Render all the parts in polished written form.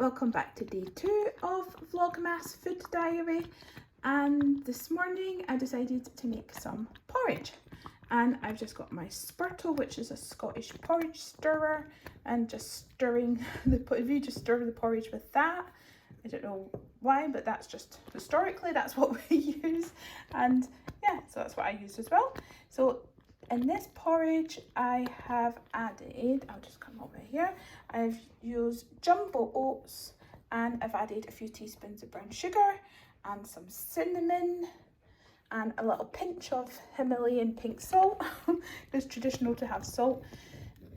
Welcome back to day 2 of Vlogmas Food Diary, and this morning I decided to make some porridge, and I've just got my Spurtle, which is a Scottish porridge stirrer, and just stirring if you just stir the porridge with that. I don't know why, but that's just historically that's what we use, and yeah, so that's what I use as well. So in this porridge I have added, I'll just come over here, I've used jumbo oats, and I've added a few teaspoons of brown sugar and some cinnamon and a little pinch of Himalayan pink salt. It's traditional to have salt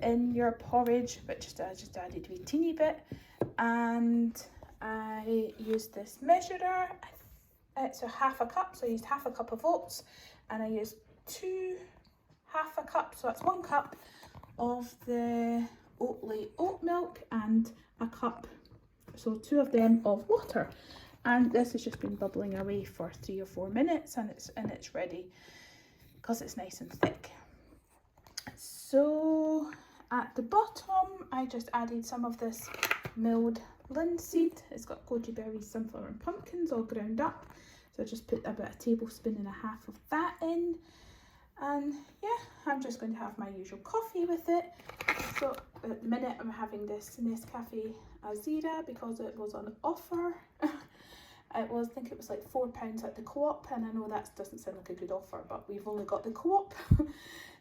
in your porridge, but I just added a wee teeny bit. And I used this measurer, it's a half a cup, so I used half a cup of oats, and I used half a cup, so that's 1 cup of the Oatly oat milk and a cup, so 2 of them, of water. And this has just been bubbling away for 3 or 4 minutes, and it's ready because it's nice and thick. So at the bottom I just added some of this milled linseed. It's got goji berries, sunflower and pumpkins all ground up, so I just put about a tablespoon and a half of that in. And yeah, I'm just going to have my usual coffee with it. So at the minute I'm having this Nescafe Azira because it was on offer. I think it was like £4 at the Co-op, and I know that doesn't sound like a good offer, but we've only got the Co-op.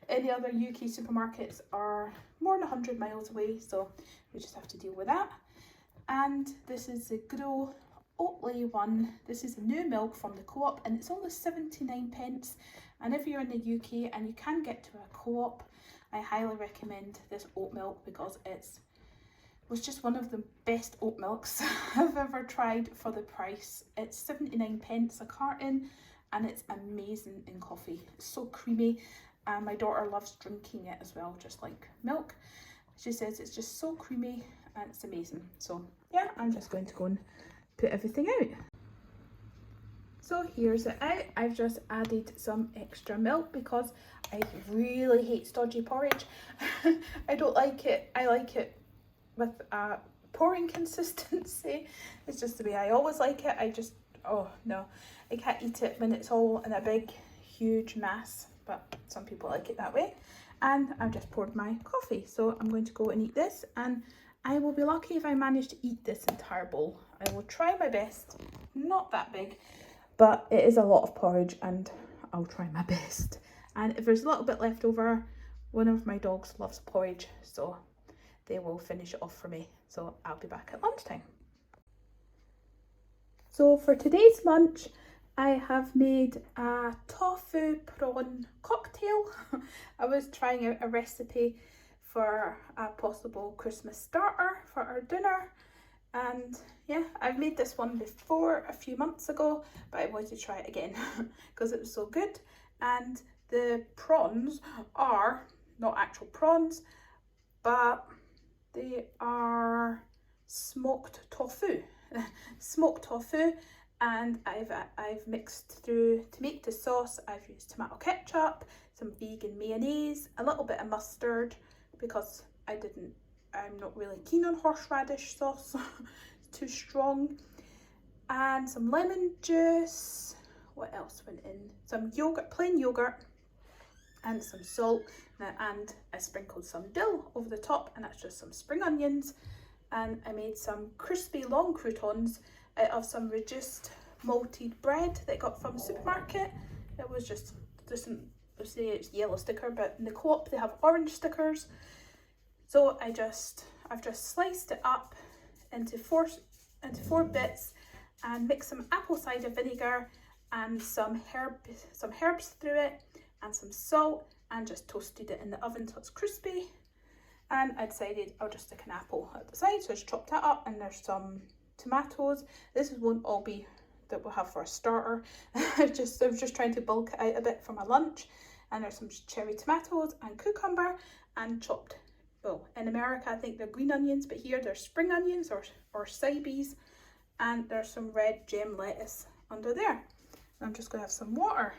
Any other UK supermarkets are more than 100 miles away, so we just have to deal with that. And this is the Grow Oatly one. This is the new milk from the Co-op, and it's only 79p. And if you're in the UK and you can get to a Co-op, I highly recommend this oat milk because it was just one of the best oat milks I've ever tried for the price. It's 79p a carton, and it's amazing in coffee. It's so creamy, and my daughter loves drinking it as well, just like milk. She says it's just so creamy and it's amazing. So yeah, I'm just going to go and put everything out. So here's it out. I've just added some extra milk because I really hate stodgy porridge. I don't like it. I like it with a pouring consistency. It's just the way I always like it. Oh no, I can't eat it when it's all in a big huge mass, but some people like it that way. And I've just poured my coffee, so I'm going to go and eat this, and I will be lucky if I manage to eat this entire bowl. I will try my best. Not that big, but it is a lot of porridge, and I'll try my best. And if there's a little bit left over, one of my dogs loves porridge, so they will finish it off for me. So I'll be back at lunchtime. So for today's lunch, I have made a tofu prawn cocktail. I was trying out a recipe for a possible Christmas starter for our dinner. And yeah, I've made this one before a few months ago, but I wanted to try it again because it was so good. And the prawns are not actual prawns, but they are smoked tofu. Smoked tofu, and I've mixed through, to make the sauce I've used tomato ketchup, some vegan mayonnaise, a little bit of mustard because I'm not really keen on horseradish sauce. It's too strong. And some lemon juice. What else went in? Some yogurt, plain yogurt, and some salt. And I sprinkled some dill over the top, and that's just some spring onions. And I made some crispy long croutons out of some reduced malted bread that I got from the supermarket. It was just say it's yellow sticker, but in the Co-op they have orange stickers. So I've just sliced it up into four bits, and mixed some apple cider vinegar and some herbs through it, and some salt, and just toasted it in the oven till it's crispy. And I decided I'll just stick an apple at the side, so I just chopped that up, and there's some tomatoes. This won't all be that we'll have for a starter. I was just trying to bulk it out a bit for my lunch. And there's some cherry tomatoes and cucumber, and chopped, well, in America I think they're green onions, but here they're spring onions or Cybes, and there's some red gem lettuce under there. I'm just going to have some water.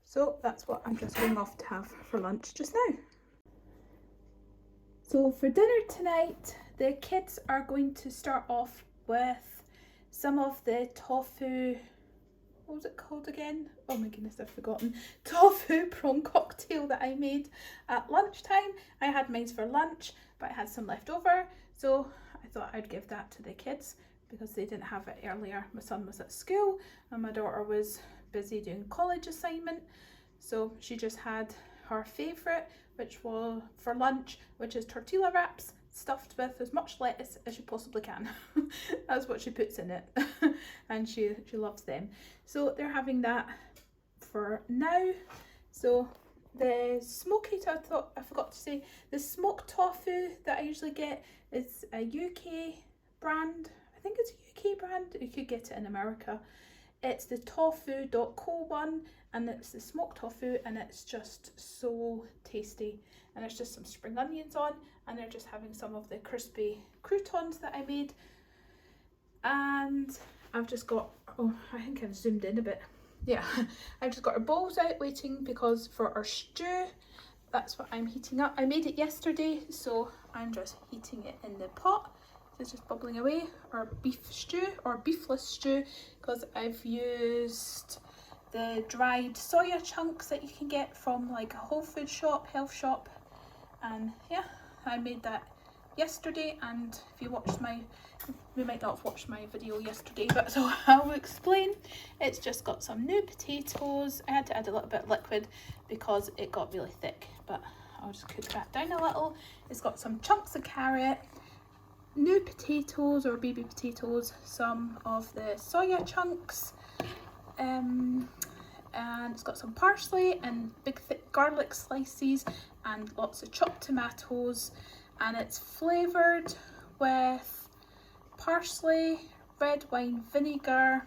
So that's what I'm just going off to have for lunch just now. So for dinner tonight, The kids are going to start off with some of the tofu, what was it called again? Oh my goodness, I've forgotten. Tofu prawn cocktail that I made at lunchtime. I had mine for lunch, but I had some left over, so I thought I'd give that to the kids because they didn't have it earlier. My son was at school and my daughter was busy doing college assignment, so she just had her favourite, which was for lunch, which is tortilla wraps stuffed with as much lettuce as you possibly can. That's what she puts in it. And she loves them. So they're having that for now. So the smoky, I forgot to say, the smoked tofu that I usually get is a UK brand. I think it's a UK brand. You could get it in America. It's the tofu.co one, and it's the smoked tofu, and it's just so tasty. And there's just some spring onions on, and they're just having some of the crispy croutons that I made. And I've just got, oh, I think I've zoomed in a bit. Yeah, I've just got our bowls out waiting because for our stew, that's what I'm heating up. I made it yesterday, so I'm just heating it in the pot. It's just bubbling away. Our beef stew, or beefless stew, because I've used the dried soya chunks that you can get from like a whole food shop, health shop. And yeah, I made that yesterday, and if you watched we might not have watched my video yesterday, but so I'll explain. It's just got some new potatoes. I had to add a little bit of liquid because it got really thick, but I'll just cook that down a little. It's got some chunks of carrot, new potatoes or baby potatoes, some of the soya chunks, and it's got some parsley and big thick garlic slices and lots of chopped tomatoes, and it's flavoured with parsley, red wine vinegar,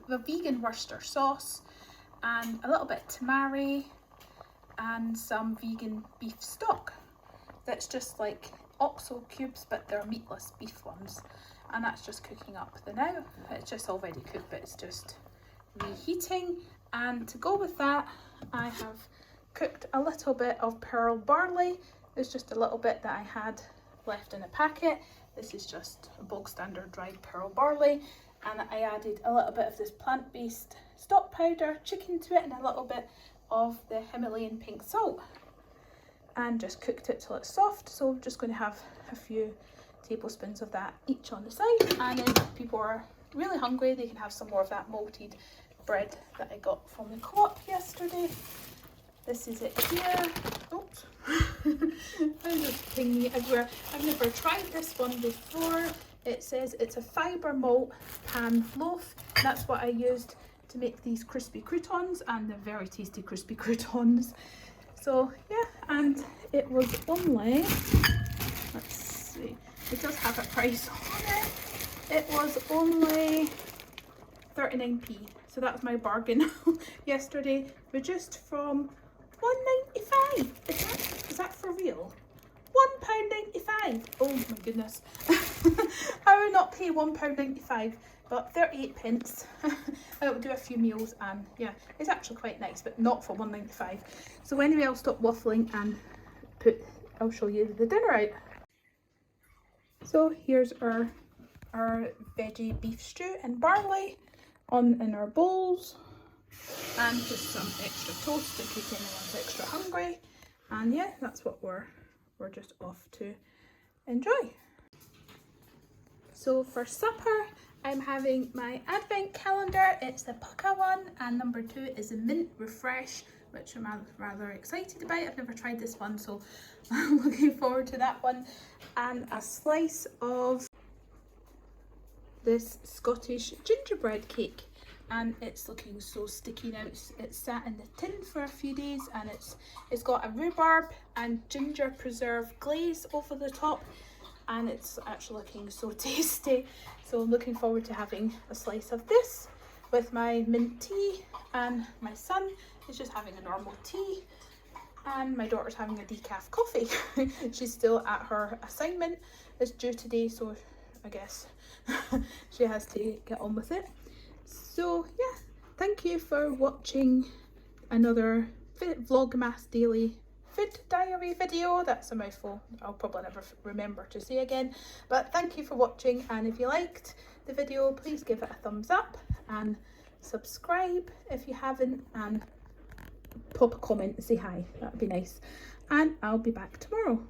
the vegan Worcester sauce, and a little bit of tamari, and some vegan beef stock that's just like oxo cubes, but they're meatless beef ones, and that's just cooking up the now. It's just already cooked, but it's just reheating. And to go with that, I have cooked a little bit of pearl barley. There's just a little bit that I had left in a packet. This is just a bog standard dried pearl barley, and I added a little bit of this plant-based stock powder chicken to it and a little bit of the Himalayan pink salt, and just cooked it till it's soft. So I'm just going to have a few tablespoons of that each on the side, and then if people are really hungry, they can have some more of that malted bread that I got from the co-op yesterday. This is it here. Oops. I'm just pinging it everywhere. I've never tried this one before. It says it's a fibre malt pan loaf. That's what I used to make these crispy croutons, and they're very tasty crispy croutons. So yeah, and it was only, let's see, it does have a price on it. It was only 39p. So that's my bargain yesterday, reduced from £1.95. Is that for real? £1.95. Oh my goodness. I would not pay £1.95, but 38 pence. I will do a few meals, and yeah, it's actually quite nice, but not for £1.95. So anyway, I'll stop waffling and I'll show you the dinner out. So here's our veggie beef stew and barley in our bowls, and just some extra toast in case anyone's extra hungry. And yeah, that's what we're just off to enjoy. So for supper, I'm having my advent calendar. It's the pucka one, and number 2 is a mint refresh, which I'm rather excited about. I've never tried this one, so I'm looking forward to that one. And a slice of this Scottish gingerbread cake, and it's looking so sticky now. It's sat in the tin for a few days, and it's got a rhubarb and ginger preserve glaze over the top, and it's actually looking so tasty. So I'm looking forward to having a slice of this with my mint tea, and my son is just having a normal tea, and my daughter's having a decaf coffee. She's still at her assignment. It's due today, so I guess she has to get on with it. So yeah, thank you for watching another Vlogmas daily food diary video. That's a mouthful, I'll probably never remember to say again. But thank you for watching, and if you liked the video, please give it a thumbs up and subscribe if you haven't, and pop a comment and say hi, that would be nice. And I'll be back tomorrow.